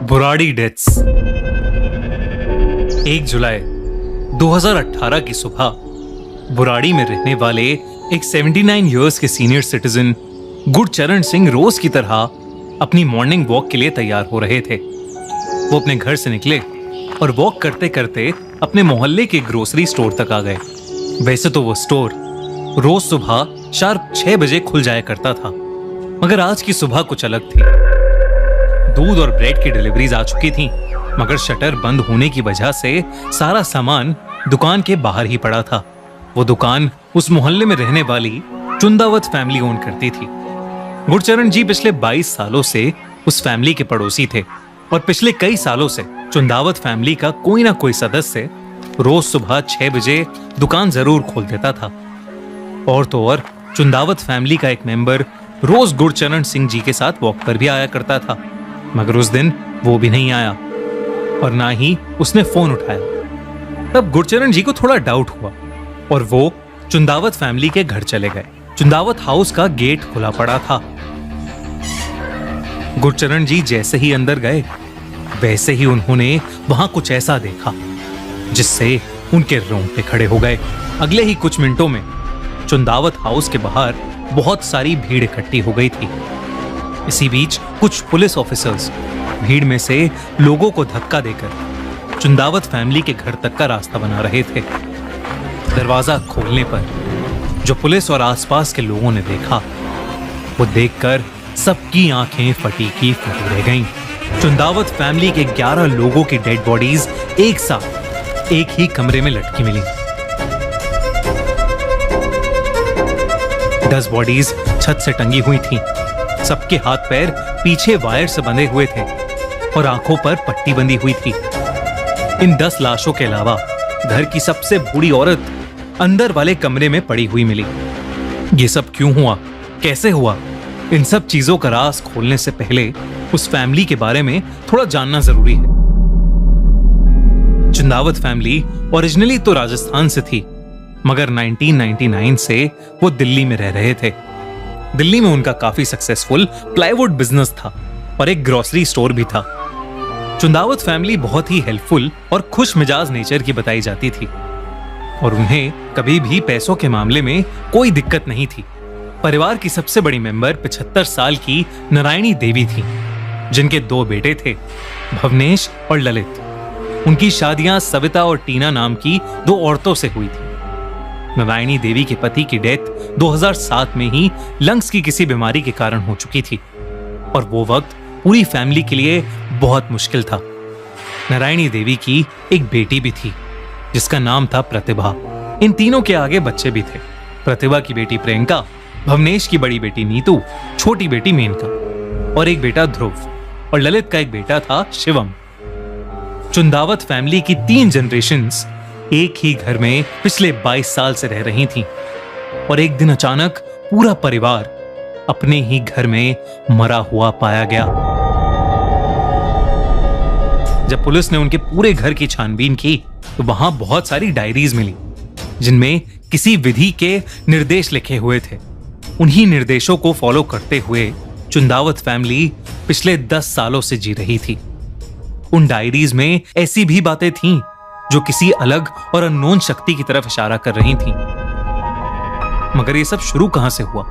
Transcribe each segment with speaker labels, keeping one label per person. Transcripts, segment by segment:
Speaker 1: Burari deaths. 1 जुलाई 2018 की सुबह बुराड़ी में रहने वाले एक 79 इयर्स के सीनियर सिटीजन गुरचरण सिंह रोज की तरह अपनी मॉर्निंग वॉक के लिए तैयार हो रहे थे। वो अपने घर से निकले और वॉक करते करते अपने मोहल्ले के ग्रोसरी स्टोर तक आ गए। वैसे तो वो स्टोर रोज सुबह शार्प 6 बजे खुल जाया करता था, मगर आज की सुबह कुछ अलग थी। दूध और ब्रेड की डिलीवरीज आ चुकी थीं, मगर शटर बंद होने की वजह से सारा सामान दुकान के बाहर ही पड़ा था। वो दुकान उस मोहल्ले में रहने वाली चुंदावत फैमिली ओन करती थी। गुरचरण जी पिछले 22 सालों से उस फैमिली के पड़ोसी थे और पिछले कई सालों से चुंदावत फैमिली का कोई ना कोई सदस्य रोज सुबह 6 बजे दुकान जरूर खोल देता था। और तो और चुंदावत फैमिली का एक मेंबर रोज गुरचरण सिंह जी के साथ वॉक पर भी आया करता था, मगर उस दिन वो भी नहीं आया और ना ही उसने फोन उठाया। तब गुरचरण जी को थोड़ा डाउट हुआ और वो चुंदावत फैमिली के घर चले गए। चुंदावत हाउस का गेट खुला पड़ा था। गुरचरण जी जैसे ही अंदर गए वैसे ही उन्होंने वहां कुछ ऐसा देखा जिससे उनके रोंगटे खड़े हो गए। अगले ही कुछ मिनटों में चुंदावत हाउस के बाहर बहुत सारी भीड़ इकट्ठी हो गई थी। इसी बीच कुछ पुलिस ऑफिसर्स भीड़ में से लोगों को धक्का देकर चुंदावत फैमिली के घर तक का रास्ता बना रहे थे। दरवाजा खोलने पर जो पुलिस और आसपास के लोगों ने देखा, वो देखकर सबकी आंखें फटी की फटी रह गईं। चुंदावत फैमिली के 11 लोगों की डेड बॉडीज एक साथ एक ही कमरे में लटकी मिली। 10 बॉडीज छत से टंगी हुई थीं। सबके हाथ पैर पीछे वायर से बंधे हुए थे और आंखों पर पट्टी बंधी हुई थी। इन 10 लाशों के अलावा घर की सबसे बूढ़ी औरत अंदर वाले कमरे में पड़ी हुई मिली। ये सब क्यों हुआ, कैसे हुआ, इन सब चीजों का राज खोलने से पहले उस फैमिली के बारे में थोड़ा जानना जरूरी है। चुंदावत फैमिली ओरिजिनली तो राजस्थान से थी, मगर 1999 से वो दिल्ली में रह रहे थे। दिल्ली में उनका काफी सक्सेसफुल प्लाईवुड बिजनेस था और एक ग्रोसरी स्टोर भी था। चुंदावत फैमिली बहुत ही हेल्पफुल और खुश मिजाज नेचर की बताई जाती थी और उन्हें कभी भी पैसों के मामले में कोई दिक्कत नहीं थी। परिवार की सबसे बड़ी मेंबर 75 साल की नारायणी देवी थी, जिनके 2 बेटे थे, भवनेश और ललित। उनकी शादियां सविता और टीना नाम की 2 औरतों से हुई थी। नारायणी देवी के पति की डेथ 2007 में ही लंग्स की किसी बीमारी के कारण हो चुकी थी और वो वक्त पूरी फैमिली के लिए बहुत मुश्किल था। नारायणी देवी की एक बेटी भी थी जिसका नाम था प्रतिभा। इन तीनों के आगे बच्चे भी थे। प्रतिभा की बेटी प्रियंका, भवनेश की बड़ी बेटी नीतू, छोटी बेटी मेनका और एक बेटा ध्रुव, और ललित का एक बेटा था शिवम। चुंदावत फैमिली की 3 जनरेशंस एक ही घर में पिछले 22 साल से रह रही थीं और एक दिन अचानक पूरा परिवार अपने ही घर में मरा हुआ पाया गया। जब पुलिस ने उनके पूरे घर की छानबीन की तो वहां बहुत सारी डायरीज मिली जिनमें किसी विधि के निर्देश लिखे हुए थे। उन्हीं निर्देशों को फॉलो करते हुए चुंदावत फैमिली पिछले 10 सालों से जी रही थी। उन डायरीज में ऐसी भी बातें थीं जो किसी अलग और अननोन शक्ति की तरफ इशारा कर रही थीं। मगर ये सब शुरू कहां से हुआ?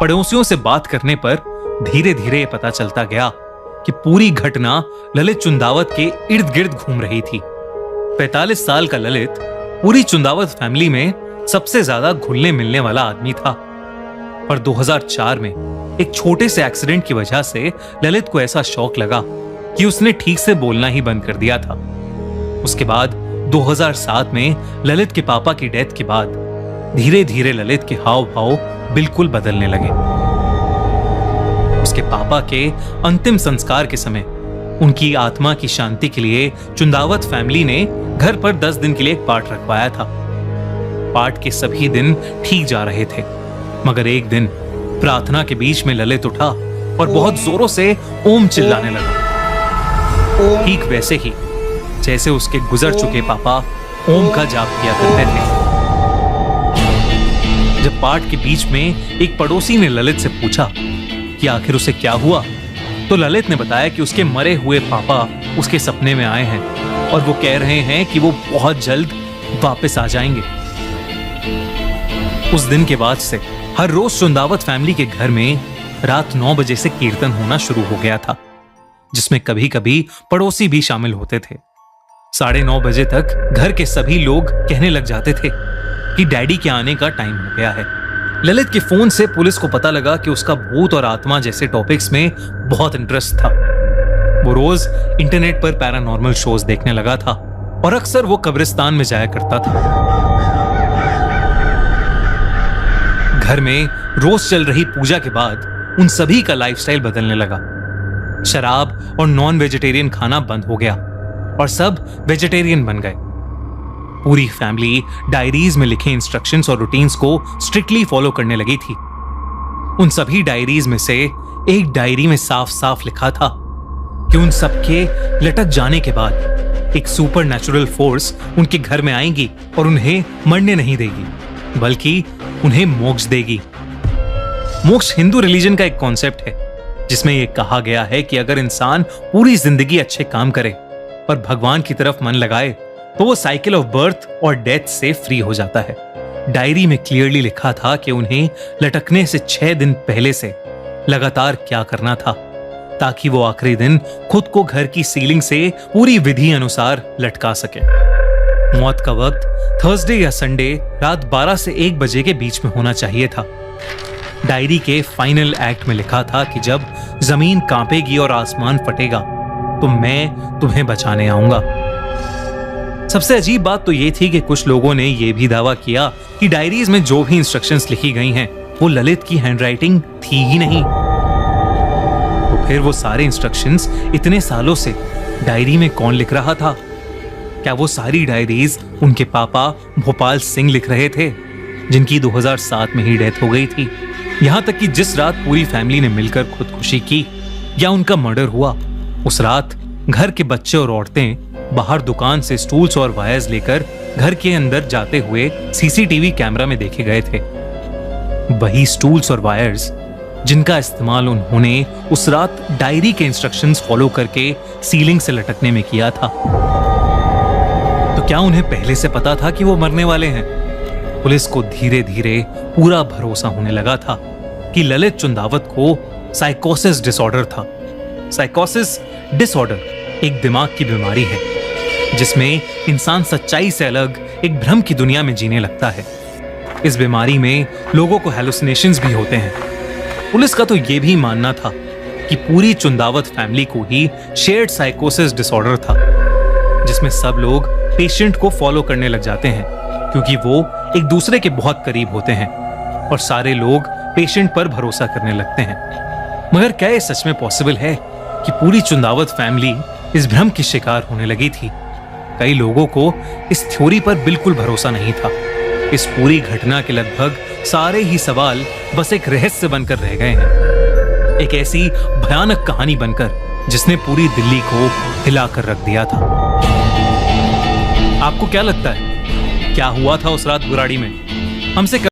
Speaker 1: पड़ोसियों से बात करने पर धीरे धीरे पता चलता गया कि पूरी घटना ललित चुंदावत के इर्द गिर्द घूम रही थी। 45 साल का ललित पूरी चुंदावत फैमिली में सबसे ज्यादा घुलने मिलने वाला आदमी था और 2004 में एक छोटे से एक्सीडेंट की वजह से ललित को ऐसा शौक लगा कि उसने ठीक से बोलना ही बंद कर दिया था। उसके बाद 2007 में ललित के पापा की डेथ के बाद धीरे धीरे ललित के हाव भाव बिल्कुल बदलने लगे। उसके पापा के अंतिम संस्कार के समय उनकी आत्मा की शांति के लिए चुंदावत फैमिली ने घर पर 10 दिन के लिए एक पाठ रखवाया था। पाठ के सभी दिन ठीक जा रहे थे, मगर एक दिन प्रार्थना के बीच में ललित उठा और बहुत जोरों से ओम चिल्लाने लगा। ठीक वैसे ही जैसे उसके गुजर चुके पापा ओम का जाप किया करते थे। जब पाठ के बीच में एक पड़ोसी ने ललित से पूछा कि आखिर उसे क्या हुआ, तो ललित ने बताया कि उसके मरे हुए पापा उसके सपने में आए हैं और वो कह रहे हैं कि वो बहुत जल्द वापस आ जाएंगे। उस दिन के बाद से हर रोज चुंदावत फैमिली के घर में रात 9 बजे से कीर्तन होना शुरू हो गया था, जिसमें कभी कभी पड़ोसी भी शामिल होते थे। 9:30 बजे तक घर के सभी लोग कहने लग जाते थे कि डैडी के आने का टाइम हो गया है। ललित के फोन से पुलिस को पता लगा कि उसका भूत और आत्मा जैसे टॉपिक्स में बहुत इंटरेस्ट था। वो रोज इंटरनेट पर पैरानॉर्मल शोज देखने लगा था और अक्सर वो कब्रिस्तान में जाया करता था। घर में रोज चल रही पूजा के बाद उन सभी का लाइफस्टाइल बदलने लगा। शराब और नॉन वेजिटेरियन खाना बंद हो गया और सब वेजिटेरियन बन गए। पूरी फैमिली डायरीज में लिखे इंस्ट्रक्शंस और रूटीन्स को स्ट्रिक्टली फॉलो करने लगी थी। उन सभी डायरीज में से एक डायरी में साफ साफ लिखा था कि उन सबके लटक जाने के बाद एक सुपर नेचुरल फोर्स उनके घर में आएगी और उन्हें मरने नहीं देगी, बल्कि उन्हें मोक्ष देगी। मोक्ष हिंदू रिलीजन का एक कॉन्सेप्ट है जिसमें यह कहा गया है कि अगर इंसान पूरी जिंदगी अच्छे काम करे पर भगवान की तरफ मन लगाए तो वो साइकिल ऑफ बर्थ और डेथ से फ्री हो जाता है। डायरी में क्लियरली लिखा था कि उन्हें लटकने से 6 दिन पहले से लगातार क्या करना था ताकि वो आखिरी दिन खुद को घर की सीलिंग से पूरी विधि अनुसार लटका सके। मौत का वक्त थर्सडे या संडे रात 12 से 1 बजे के बीच में होना चाहिए था। डायरी के फाइनल एक्ट में लिखा था कि जब जमीन कांपेगी और आसमान फटेगा तो मैं तुम्हें बचाने आऊंगा। सबसे अजीब बात तो ये थी कि कुछ लोगों ने यह भी दावा किया कि डायरीज में जो भी इंस्ट्रक्शंस लिखी गई हैं वो ललित की हैंडराइटिंग थी ही नहीं। तो फिर वो सारे इंस्ट्रक्शंस इतने सालों से डायरी में कौन लिख रहा था? क्या वो सारी डायरीज उनके पापा भोपाल सिंह लिख रहे थे, जिनकी 2007 में ही डेथ हो गई थी? यहां तक कि जिस रात पूरी फैमिली ने मिलकर खुदकुशी की या उनका मर्डर हुआ, उस रात घर के बच्चे और औरतें बाहर दुकान से स्टूल्स और वायर्स लेकर घर के अंदर जाते हुए सीसीटीवी कैमरा में देखे गए थे। वही स्टूल्स और वायर्स जिनका इस्तेमाल उन्होंने उस रात डायरी के इंस्ट्रक्शंस फॉलो करके सीलिंग से लटकने में किया था। तो क्या उन्हें पहले से पता था कि वो मरने वाले हैं? पुलिस को धीरे धीरे पूरा भरोसा होने लगा था कि ललित चुंदावत को साइकोसिस डिसऑर्डर था। साइकोसिस डिसऑर्डर एक दिमाग की बीमारी है जिसमें इंसान सच्चाई से अलग एक भ्रम की दुनिया में जीने लगता है। इस बीमारी में लोगों को हैलुसिनेशंस भी होते हैं। पुलिस का तो यह भी मानना था कि पूरी चुंदावत फैमिली को ही शेयर्ड साइकोसिस डिसऑर्डर था, जिसमें सब लोग पेशेंट को फॉलो करने लग जाते हैं क्योंकि वो एक दूसरे के बहुत करीब होते हैं और सारे लोग पेशेंट पर भरोसा करने लगते हैं। मगर क्या ये सच में पॉसिबल है कि पूरी चुंदावत फैमिली इस भ्रम की शिकार होने लगी थी? कई लोगों को इस थ्योरी पर बिल्कुल भरोसा नहीं था। इस पूरी घटना के लगभग सारे ही सवाल बस एक रहस्य बनकर रह गए हैं, एक ऐसी भयानक कहानी बनकर जिसने पूरी दिल्ली को हिलाकर रख दिया था। आपको क्या लगता है क्या हुआ था उस रात बुराड़ी में? हमसे